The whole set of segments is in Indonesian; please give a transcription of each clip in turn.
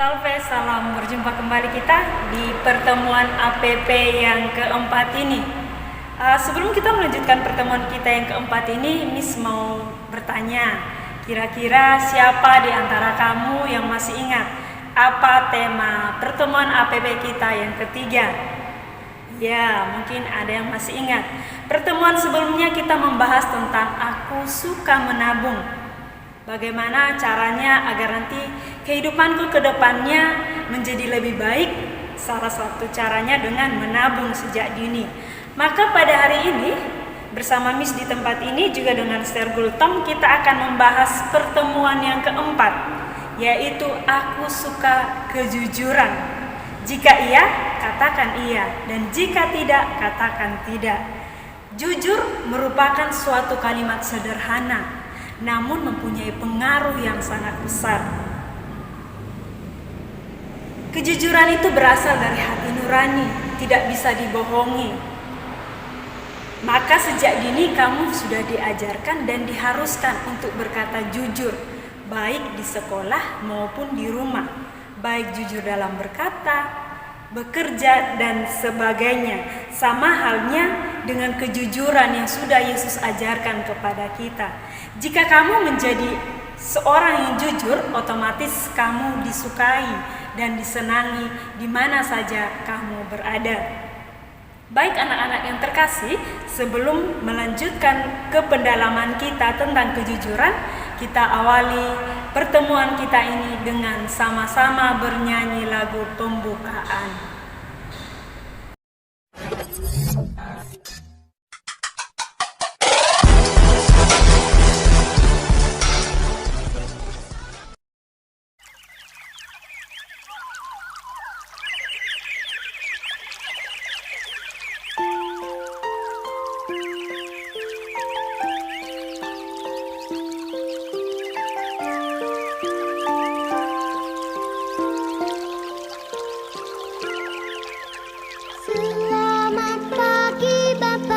Salve, salam berjumpa kembali kita di pertemuan APP yang keempat ini. Sebelum kita melanjutkan pertemuan kita yang keempat ini, Miss mau bertanya, kira-kira siapa di antara kamu yang masih ingat apa tema pertemuan APP kita yang ketiga? Ya, mungkin ada yang masih ingat. Pertemuan sebelumnya kita membahas tentang aku suka menabung. Bagaimana caranya agar nanti kehidupanku ke depannya menjadi lebih baik? Salah satu caranya dengan menabung sejak dini. Maka pada hari ini bersama Miss di tempat ini juga dengan Sir Gultom kita akan membahas pertemuan yang keempat, yaitu aku suka kejujuran. Jika iya, katakan iya, dan jika tidak, katakan tidak. Jujur merupakan suatu kalimat sederhana, namun mempunyai pengaruh yang sangat besar. Kejujuran itu berasal dari hati nurani, tidak bisa dibohongi. Maka sejak dini kamu sudah diajarkan dan diharuskan untuk berkata jujur, baik di sekolah maupun di rumah, baik jujur dalam berkata, bekerja, dan sebagainya. Sama halnya dengan kejujuran yang sudah Yesus ajarkan kepada kita. Jika kamu menjadi seorang yang jujur, otomatis kamu disukai dan disenangi di mana saja kamu berada. Baik anak-anak yang terkasih, sebelum melanjutkan ke pendalaman kita tentang kejujuran, kita awali pertemuan kita ini dengan sama-sama bernyanyi lagu pembukaan. Selamat pagi Bapak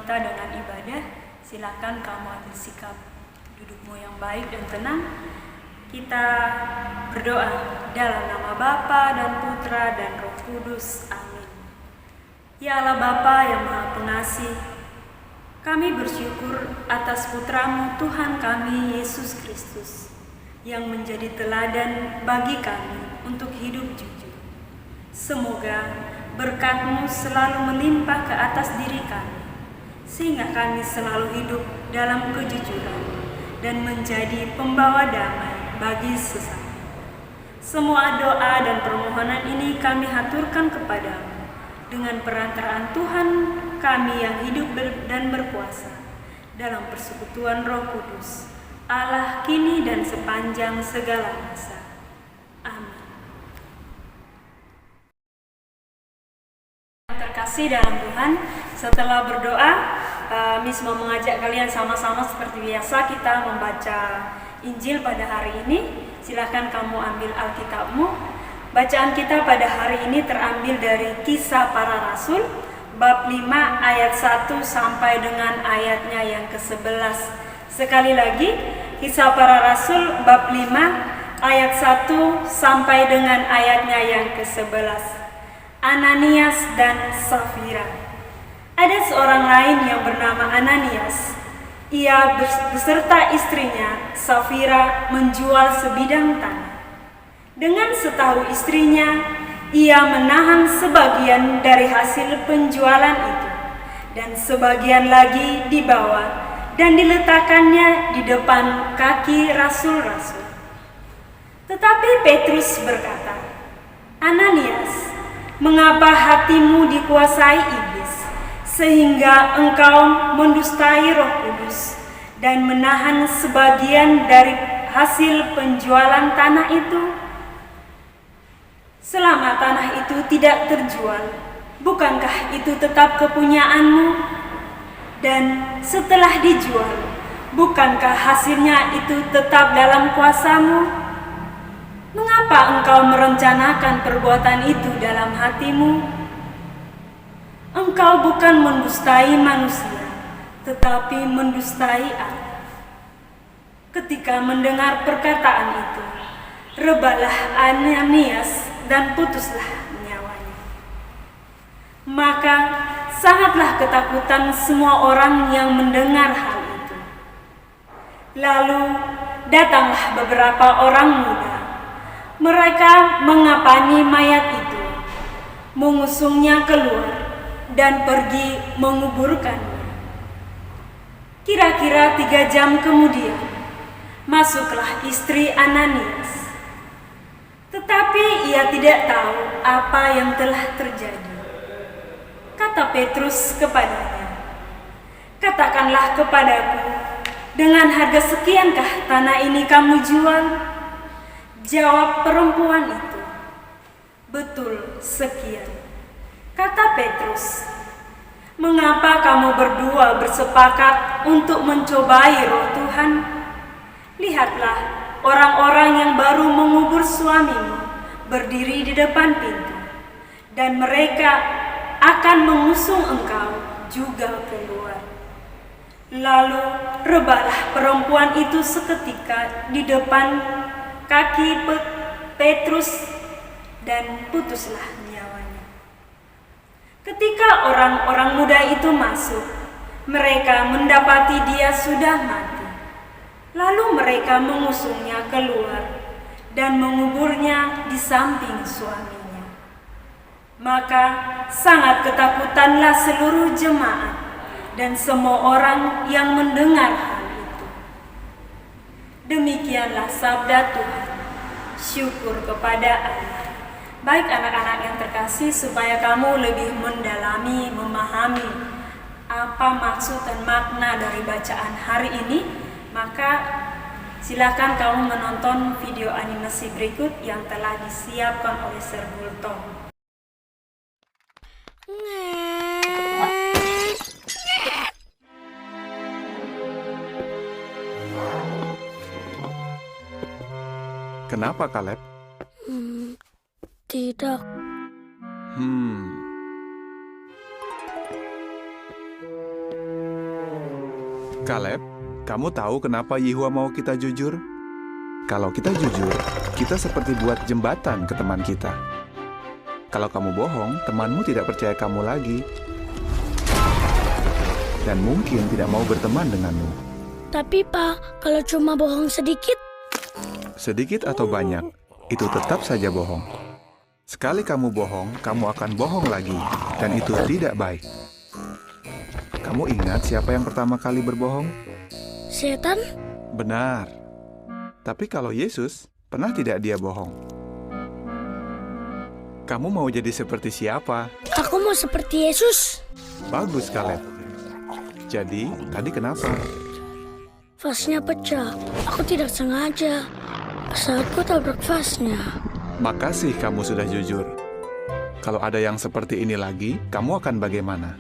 kita dengan ibadah. Silakan kamu ambil sikap dudukmu yang baik dan tenang. Kita berdoa dalam nama Bapa dan Putra dan Roh Kudus. Amin. Ya Allah Bapa yang Maha Pengasih, kami bersyukur atas Putramu Tuhan kami Yesus Kristus yang menjadi teladan bagi kami untuk hidup jujur. Semoga berkat-Mu selalu melimpah ke atas diri kami, sehingga kami selalu hidup dalam kejujuran dan menjadi pembawa damai bagi sesama. Semua doa dan permohonan ini kami haturkan kepadamu dengan perantaraan Tuhan kami yang hidup dan berkuasa dalam persekutuan Roh Kudus, Allah kini dan sepanjang segala masa. Amin. Terkasih dalam Tuhan, setelah berdoa, Miss mau mengajak kalian sama-sama seperti biasa kita membaca Injil pada hari ini. Silakan kamu ambil Alkitabmu. Bacaan kita pada hari ini terambil dari Kisah Para Rasul bab 5 ayat 1 sampai dengan ayatnya yang ke-11. Sekali lagi, Kisah Para Rasul bab 5 ayat 1 sampai dengan ayatnya yang ke-11. Ananias dan Safira. Ada seorang lain yang bernama Ananias. Ia beserta istrinya Safira menjual sebidang tanah. Dengan setahu istrinya, ia menahan sebagian dari hasil penjualan itu dan sebagian lagi dibawa dan diletakkannya di depan kaki rasul-rasul. Tetapi Petrus berkata, "Ananias, mengapa hatimu dikuasai iblis, sehingga engkau mendustai Roh Kudus dan menahan sebagian dari hasil penjualan tanah itu? Selama tanah itu tidak terjual, bukankah itu tetap kepunyaanmu? Dan setelah dijual, bukankah hasilnya itu tetap dalam kuasamu? Mengapa engkau merencanakan perbuatan itu dalam hatimu? Engkau bukan mendustai manusia, tetapi mendustai Allah." Ketika mendengar perkataan itu, rebalah Ananias dan putuslah nyawanya. Maka sangatlah ketakutan semua orang yang mendengar hal itu. Lalu datanglah beberapa orang muda. Mereka mengapani mayat itu, mengusungnya keluar, dan pergi menguburkannya. Kira-kira 3 jam kemudian, masuklah istri Ananias. Tetapi ia tidak tahu apa yang telah terjadi. Kata Petrus kepadanya, "Katakanlah kepadaku, dengan harga sekiankah tanah ini kamu jual?" Jawab perempuan itu, "Betul, sekian." Kata Petrus, "Mengapa kamu berdua bersepakat untuk mencobai Roh Tuhan? Lihatlah, orang-orang yang baru mengubur suamimu berdiri di depan pintu, dan mereka akan mengusung engkau juga keluar." Lalu rebalah perempuan itu seketika di depan kaki Petrus dan putuslah nyawanya. Ketika orang-orang muda itu masuk, mereka mendapati dia sudah mati. Lalu mereka mengusungnya keluar dan menguburnya di samping suaminya. Maka sangat ketakutanlah seluruh jemaat dan semua orang yang mendengar hal itu. Demikianlah sabda Tuhan. Syukur kepada Allah. Baik anak-anak yang terkasih, supaya kamu lebih mendalami, memahami apa maksud dan makna dari bacaan hari ini, maka silakan kamu menonton video animasi berikut yang telah disiapkan oleh Sir Bultong. Kenapa, Caleb? Tidak. Kaleb, kamu tahu kenapa Yehua mau kita jujur? Kalau kita jujur, kita seperti buat jembatan ke teman kita. Kalau kamu bohong, temanmu tidak percaya kamu lagi. Dan mungkin tidak mau berteman denganmu. Tapi Pak, kalau cuma bohong sedikit? Sedikit atau banyak, itu tetap saja bohong. Sekali kamu bohong, kamu akan bohong lagi. Dan itu tidak baik. Kamu ingat siapa yang pertama kali berbohong? Setan? Benar. Tapi kalau Yesus, pernah tidak dia bohong? Kamu mau jadi seperti siapa? Aku mau seperti Yesus. Bagus, Kaleb. Jadi, tadi kenapa? Vasnya pecah. Aku tidak sengaja. Saat ku tabrak vasnya. Makasih kamu sudah jujur. Kalau ada yang seperti ini lagi, kamu akan bagaimana?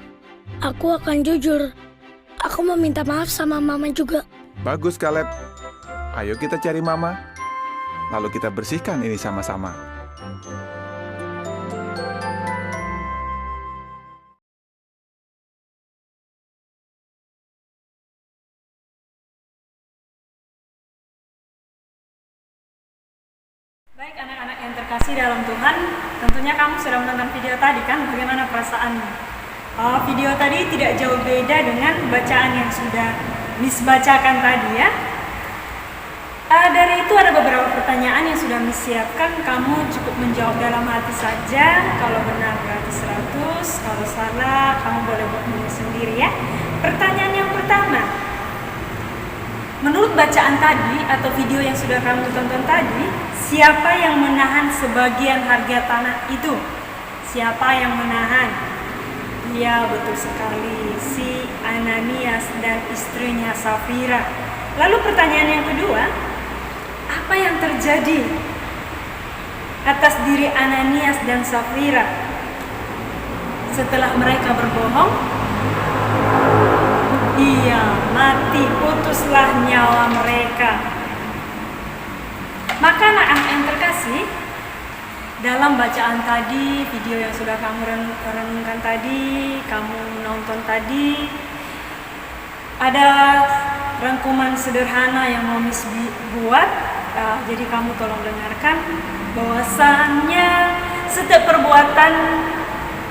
Aku akan jujur. Aku mau minta maaf sama Mama juga. Bagus, Kaleb. Ayo kita cari Mama. Lalu kita bersihkan ini sama-sama. Baik anak-anak yang terkasih dalam Tuhan, tentunya kamu sudah menonton video tadi kan, bagaimana perasaanmu? Video tadi tidak jauh beda dengan bacaan yang sudah Miss bacakan tadi ya. Dari itu ada beberapa pertanyaan yang sudah Miss siapkan, kamu cukup menjawab dalam hati saja. Kalau benar berarti 100, kalau salah kamu boleh buat menulis sendiri ya. Pertanyaan yang pertama, menurut bacaan tadi atau video yang sudah kamu tonton tadi, siapa yang menahan sebagian harga tanah itu? Siapa yang menahan? Ya, betul sekali, si Ananias dan istrinya Safira. Lalu pertanyaan yang kedua, apa yang terjadi atas diri Ananias dan Safira setelah mereka berbohong? Iya, mati, putuslah nyawa mereka. Maka anak-anak yang terkasih, dalam bacaan tadi, video yang sudah kamu renungkan tadi, kamu nonton tadi, ada rangkuman sederhana yang mau Miss buat. Jadi kamu tolong dengarkan bahwasannya setiap perbuatan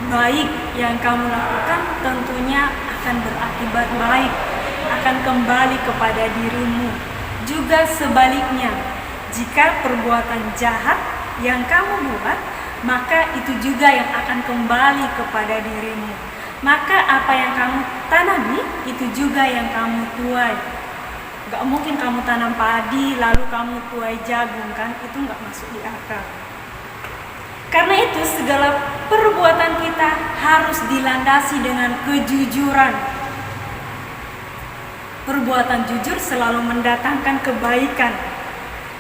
baik yang kamu lakukan tentunya akan berakibat baik, akan kembali kepada dirimu. Juga sebaliknya, jika perbuatan jahat yang kamu buat, maka itu juga yang akan kembali kepada dirimu. Maka apa yang kamu tanami, itu juga yang kamu tuai. Gak mungkin kamu tanam padi, lalu kamu tuai jagung kan, itu gak masuk di akal. Karena itu segala perbuatan kita harus dilandasi dengan kejujuran. Perbuatan jujur selalu mendatangkan kebaikan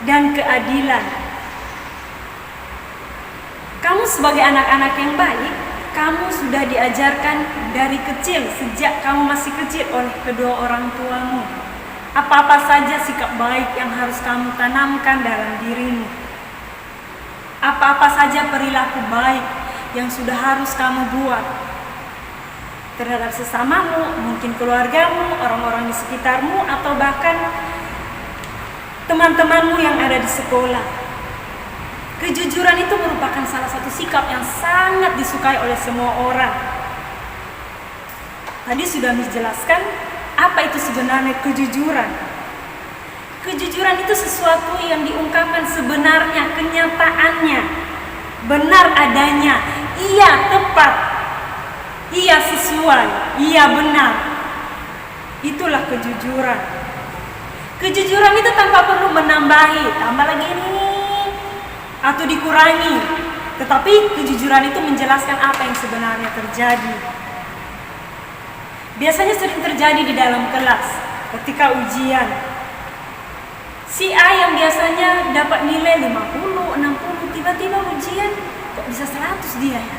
dan keadilan. Kamu sebagai anak-anak yang baik, kamu sudah diajarkan dari kecil, sejak kamu masih kecil oleh kedua orang tuamu. Apa-apa saja sikap baik yang harus kamu tanamkan dalam dirimu. Apa-apa saja perilaku baik yang sudah harus kamu buat terhadap sesamamu, mungkin keluargamu, orang-orang di sekitarmu, atau bahkan teman-temanmu yang ada di sekolah. Kejujuran itu merupakan salah satu sikap yang sangat disukai oleh semua orang. Tadi sudah Miss jelaskan apa itu sebenarnya kejujuran. Kejujuran itu sesuatu yang diungkapkan sebenarnya, kenyataannya, benar adanya, iya tepat, iya sesuai, iya benar. Itulah kejujuran. Kejujuran itu tanpa perlu menambahi, tambah lagi ini atau dikurangi, tetapi kejujuran itu menjelaskan apa yang sebenarnya terjadi. Biasanya sering terjadi di dalam kelas ketika ujian. Si A yang biasanya dapat nilai 50, 60, tiba-tiba ujian kok bisa 100 dia ya?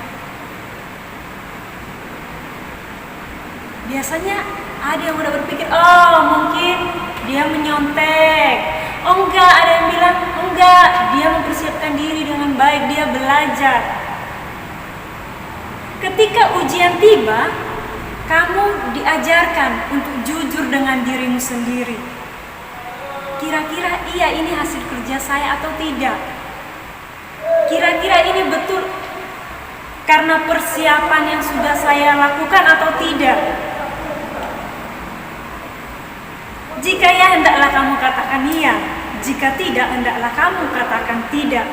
Biasanya ada yang udah berpikir, oh mungkin dia menyontek. Oh enggak, ada yang bilang enggak, dia mempersiapkan diri dengan baik, dia belajar. Ketika ujian tiba, kamu diajarkan untuk jujur dengan dirimu sendiri. Kira-kira iya ini hasil kerja saya atau tidak? Kira-kira ini betul karena persiapan yang sudah saya lakukan atau tidak? Jika ya, hendaklah kamu katakan iya. Jika tidak, hendaklah kamu katakan tidak.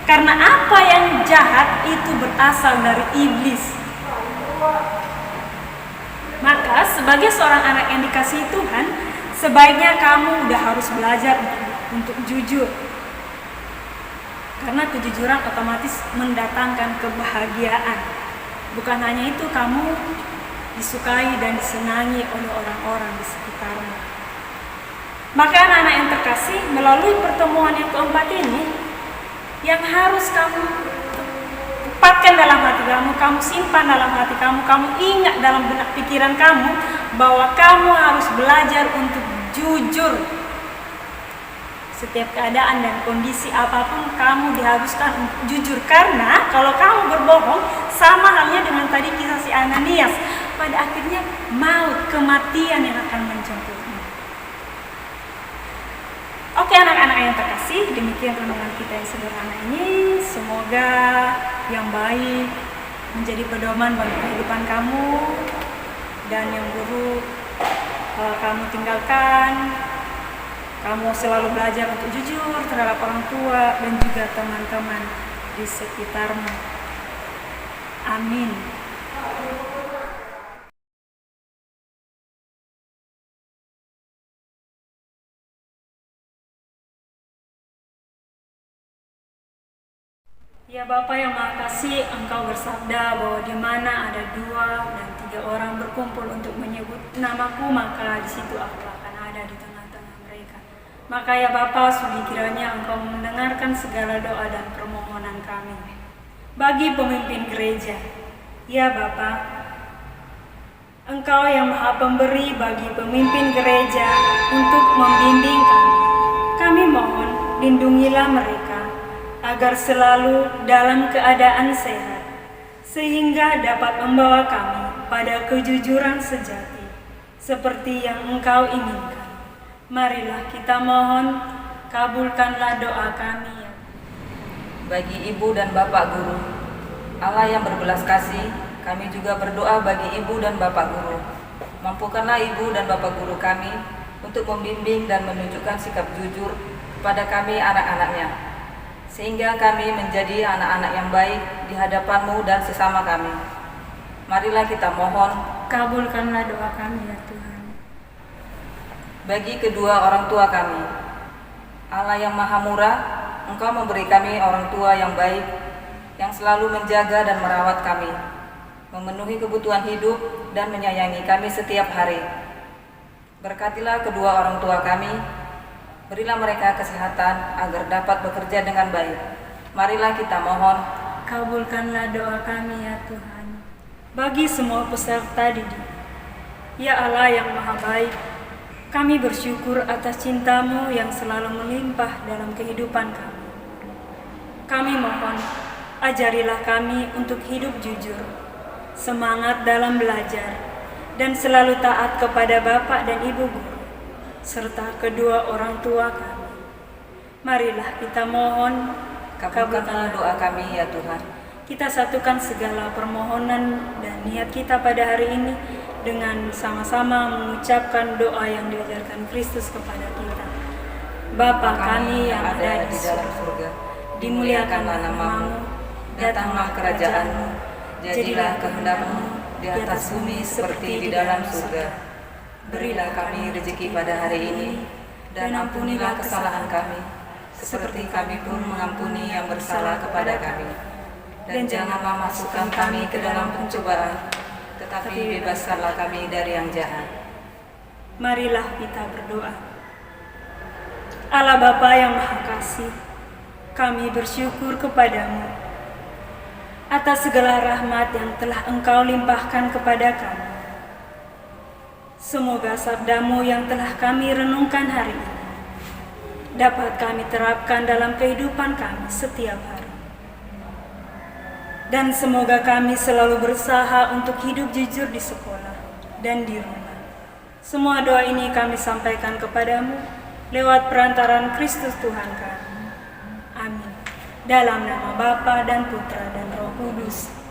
Karena apa yang jahat itu berasal dari iblis. Maka sebagai seorang anak yang dikasihi Tuhan, sebaiknya kamu udah harus belajar untuk jujur. Karena kejujuran otomatis mendatangkan kebahagiaan. Bukan hanya itu, kamu disukai dan disenangi oleh orang-orang di sekitarmu. Maka anak-anak yang terkasih, melalui pertemuan yang keempat ini, yang harus kamu tempatkan dalam hati kamu simpan dalam hati kamu ingat dalam benak pikiran kamu, bahwa kamu harus belajar untuk jujur. Setiap keadaan dan kondisi apapun kamu diharuskan untuk jujur. Karena kalau kamu berbohong, sama halnya dengan tadi kisah si Ananias, pada akhirnya maut, kematian yang akan menjemputmu. Oke anak-anak yang terkasih, demikian renungan kita yang sederhana ini. Semoga yang baik menjadi pedoman bagi kehidupan kamu, dan yang buruk kamu tinggalkan. Kamu selalu belajar untuk jujur terhadap orang tua dan juga teman-teman di sekitarmu. Amin. Ya Bapa yang Maha Kasih, Engkau bersabda bahwa di mana ada 2 dan 3 orang berkumpul untuk menyebut namaku, maka di situ aku akan ada di tengah-tengah mereka. Maka ya Bapa, sudi kiranya Engkau mendengarkan segala doa dan permohonan kami bagi pemimpin gereja. Ya Bapa, Engkau yang Maha Pemberi bagi pemimpin gereja untuk membimbing kami. Kami mohon, lindungilah mereka agar selalu dalam keadaan sehat, sehingga dapat membawa kami pada kejujuran sejati, seperti yang Engkau inginkan. Marilah kita mohon, kabulkanlah doa kami. Bagi Ibu dan Bapak Guru, Allah yang berbelas kasih, kami juga berdoa bagi Ibu dan Bapak Guru. Mampukanlah Ibu dan Bapak Guru kami untuk membimbing dan menunjukkan sikap jujur kepada kami anak-anaknya, sehingga kami menjadi anak-anak yang baik di hadapan-Mu dan sesama kami. Marilah kita mohon, Kabulkanlah doa kami ya Tuhan. bagi kedua orang tua kami, Allah yang Maha Murah, Engkau memberi kami orang tua yang baik, yang selalu menjaga dan merawat kami, memenuhi kebutuhan hidup dan menyayangi kami setiap hari. Berkatilah kedua orang tua kami, berilah mereka kesehatan agar dapat bekerja dengan baik. Marilah kita mohon, Kabulkanlah doa kami ya Tuhan. Bagi semua peserta didik, ya Allah yang Maha Baik, kami bersyukur atas cinta-Mu yang selalu melimpah dalam kehidupan kami. Kami mohon, ajarilah kami untuk hidup jujur, semangat dalam belajar, dan selalu taat kepada Bapak dan Ibu Guru, serta kedua orang tua kami. Marilah kita mohon, kabulkanlah doa kami ya Tuhan. Kita satukan segala permohonan dan niat kita pada hari ini dengan sama-sama mengucapkan doa yang diajarkan Kristus kepada kita. Bapa kami yang ada di dalam surga, dimuliakanlah nama-Mu, datanglah kerajaan-Mu, jadilah kehendak-Mu di atas bumi seperti di dalam surga. Berilah kami rezeki pada hari ini, dan ampunilah kesalahan kami, seperti kami pun mengampuni yang bersalah kepada kami. Dan janganlah masukkan kami ke dalam pencobaan, tetapi bebaskanlah kami dari yang jahat. Marilah kita berdoa. Allah Bapa yang Maha Kasih, kami bersyukur kepadamu atas segala rahmat yang telah Engkau limpahkan kepada kami. Semoga sabda-Mu yang telah kami renungkan hari ini dapat kami terapkan dalam kehidupan kami setiap hari. Dan semoga kami selalu berusaha untuk hidup jujur di sekolah dan di rumah. Semua doa ini kami sampaikan kepadamu lewat perantaraan Kristus Tuhan kami. Amin. Dalam nama Bapa dan Putra dan Roh Kudus.